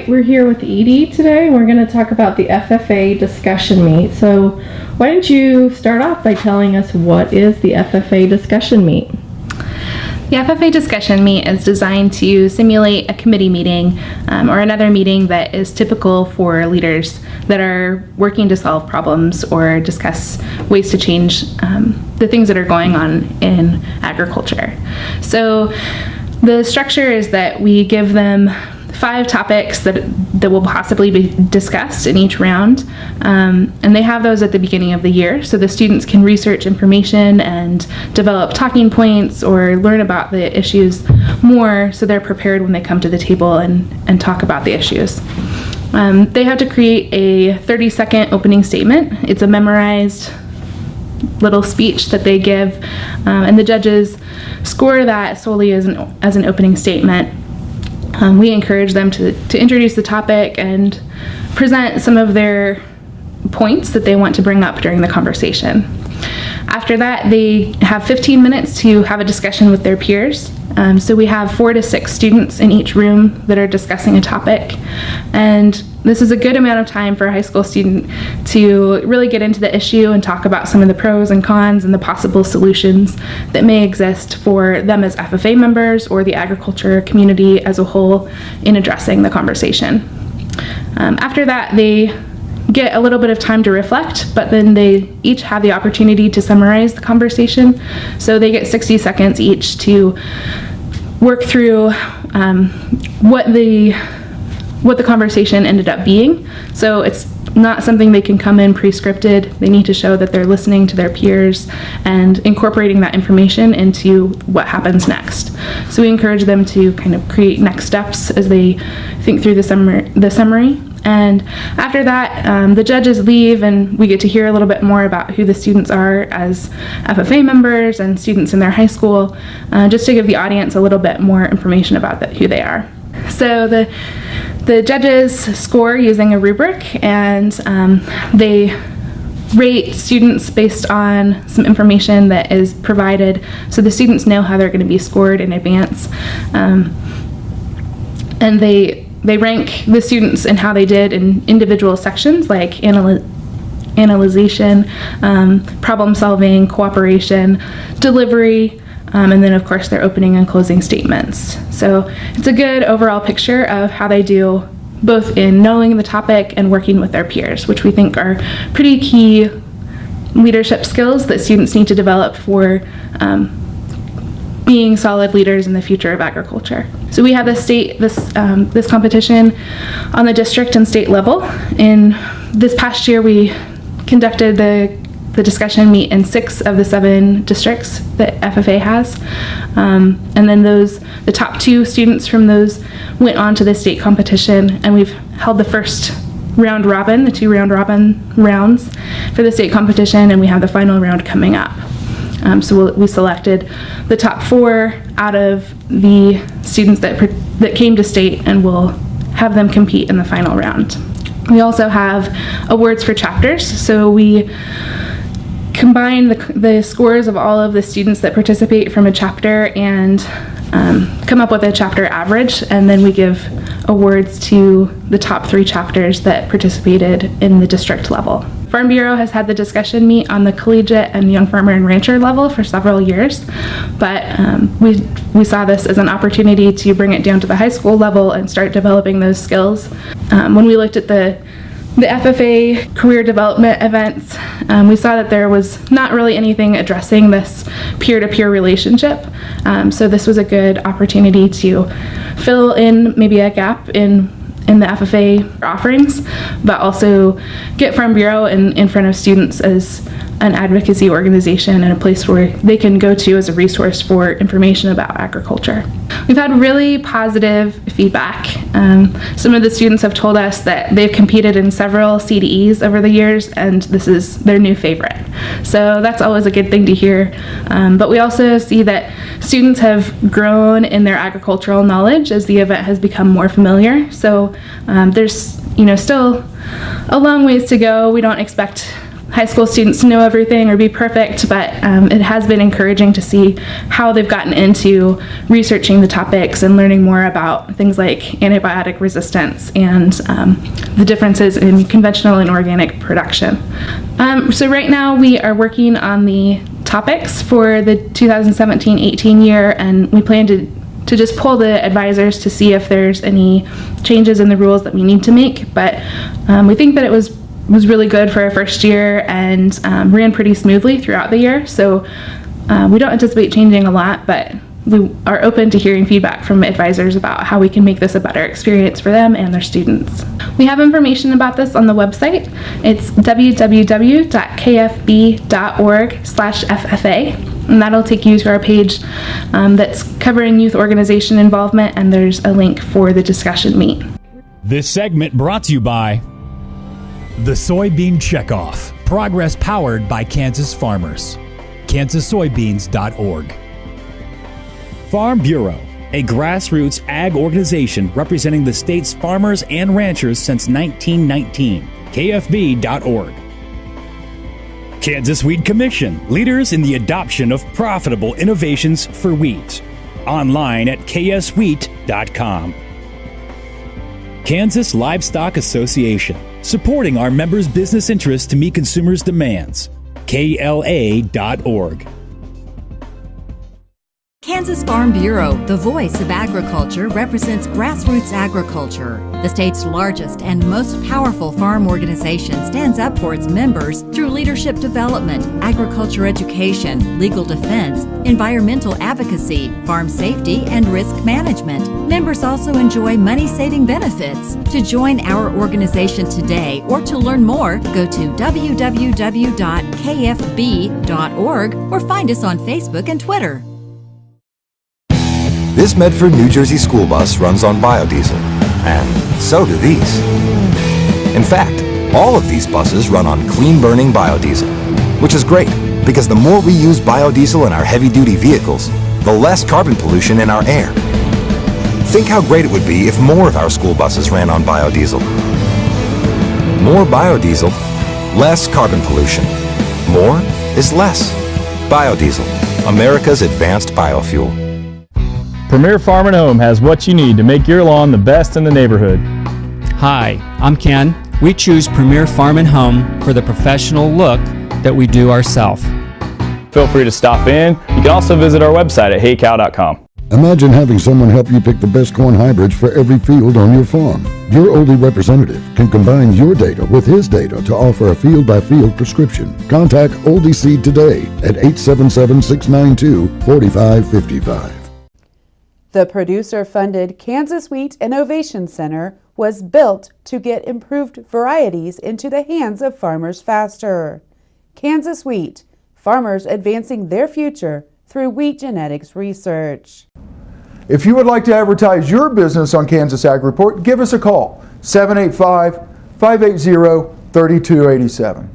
we're here with Edie today. We're going to talk about the FFA Discussion Meet. So why don't you start off by telling us what is the FFA Discussion Meet? The FFA Discussion Meet is designed to simulate a committee meeting or another meeting that is typical for leaders that are working to solve problems or discuss ways to change the things that are going on in agriculture. So the structure is that we give them 5 topics that will possibly be discussed in each round, and they have those at the beginning of the year, so the students can research information and develop talking points or learn about the issues more, so they're prepared when they come to the table and talk about the issues. They have to create a 30-second opening statement. It's a memorized little speech that they give, and the judges score that solely as an opening statement. We encourage them to introduce the topic and present some of their points that they want to bring up during the conversation. After that, they have 15 minutes to have a discussion with their peers. So we have 4 to 6 students in each room that are discussing a topic. And this is a good amount of time for a high school student to really get into the issue and talk about some of the pros and cons and the possible solutions that may exist for them as FFA members or the agriculture community as a whole in addressing the conversation. After that, they get a little bit of time to reflect, but then they each have the opportunity to summarize the conversation. So they get 60 seconds each to work through what the conversation ended up being. So it's not something they can come in pre-scripted. They need to show that they're listening to their peers and incorporating that information into what happens next. So we encourage them to kind of create next steps as they think through the summary. And after that, the judges leave and we get to hear a little bit more about who the students are as FFA members and students in their high school, just to give the audience a little bit more information about who they are. So the judges score using a rubric, and they rate students based on some information that is provided, so the students know how they're going to be scored in advance. And they rank the students and how they did in individual sections like analyzation, problem solving, cooperation, delivery, and then of course their opening and closing statements. So it's a good overall picture of how they do both in knowing the topic and working with their peers, which we think are pretty key leadership skills that students need to develop for being solid leaders in the future of agriculture. So we have this competition on the district and state level. In this past year, we conducted the discussion meet in 6 of the 7 districts that FFA has, and then the top 2 students from those went on to the state competition, and we've held the first round robin, the 2 round robin rounds for the state competition, and we have the final round coming up. So we selected the top 4 out of the students that came to state, and we'll have them compete in the final round. We also have awards for chapters, so we combine the scores of all of the students that participate from a chapter and come up with a chapter average, and then we give awards to the top 3 chapters that participated in the district level. Farm Bureau has had the discussion meet on the collegiate and young farmer and rancher level for several years, but we saw this as an opportunity to bring it down to the high school level and start developing those skills. When we looked at the FFA career development events, we saw that there was not really anything addressing this peer-to-peer relationship. So this was a good opportunity to fill in maybe a gap in the FFA offerings, but also get Farm Bureau in front of students as an advocacy organization and a place where they can go to as a resource for information about agriculture. We've had really positive feedback. Some of the students have told us that they've competed in several CDEs over the years, and this is their new favorite. So that's always a good thing to hear. But we also see that students have grown in their agricultural knowledge as the event has become more familiar. So there's still a long ways to go. We don't expect high school students to know everything or be perfect, but it has been encouraging to see how they've gotten into researching the topics and learning more about things like antibiotic resistance and the differences in conventional and organic production. So right now we are working on the topics for the 2017-18 year, and we plan to just pull the advisors to see if there's any changes in the rules that we need to make, but we think that it was really good for our first year and ran pretty smoothly throughout the year. So we don't anticipate changing a lot, but we are open to hearing feedback from advisors about how we can make this a better experience for them and their students. We have information about this on the website. It's www.kfb.org/FFA, and that'll take you to our page that's covering youth organization involvement, and there's a link for the discussion meet. This segment brought to you by the Soybean Checkoff, progress powered by Kansas farmers. kansasAGreport.org. Farm Bureau, a grassroots ag organization representing the state's farmers and ranchers since 1919. KFB.org. Kansas Wheat Commission, leaders in the adoption of profitable innovations for wheat. Online at kswheat.com. Kansas Livestock Association, supporting our members' business interests to meet consumers' demands. KLA.org. Kansas Farm Bureau, the voice of agriculture, represents grassroots agriculture. The state's largest and most powerful farm organization stands up for its members through leadership development, agriculture education, legal defense, environmental advocacy, farm safety, and risk management. Members also enjoy money-saving benefits. To join our organization today or to learn more, go to www.kfb.org or find us on Facebook and Twitter. This Medford, New Jersey school bus runs on biodiesel, and so do these. In fact, all of these buses run on clean-burning biodiesel, which is great because the more we use biodiesel in our heavy-duty vehicles, the less carbon pollution in our air. Think how great it would be if more of our school buses ran on biodiesel. More biodiesel, less carbon pollution. More is less. Biodiesel, America's advanced biofuel. Premier Farm and Home has what you need to make your lawn the best in the neighborhood. Hi, I'm Ken. We choose Premier Farm and Home for the professional look that we do ourselves. Feel free to stop in. You can also visit our website at heycow.com. Imagine having someone help you pick the best corn hybrids for every field on your farm. Your Oldie representative can combine your data with his data to offer a field-by-field prescription. Contact Oldie Seed today at 877-692-4555. The producer-funded Kansas Wheat Innovation Center was built to get improved varieties into the hands of farmers faster. Kansas Wheat, farmers advancing their future through wheat genetics research. If you would like to advertise your business on Kansas Ag Report, give us a call, 785-580-3287.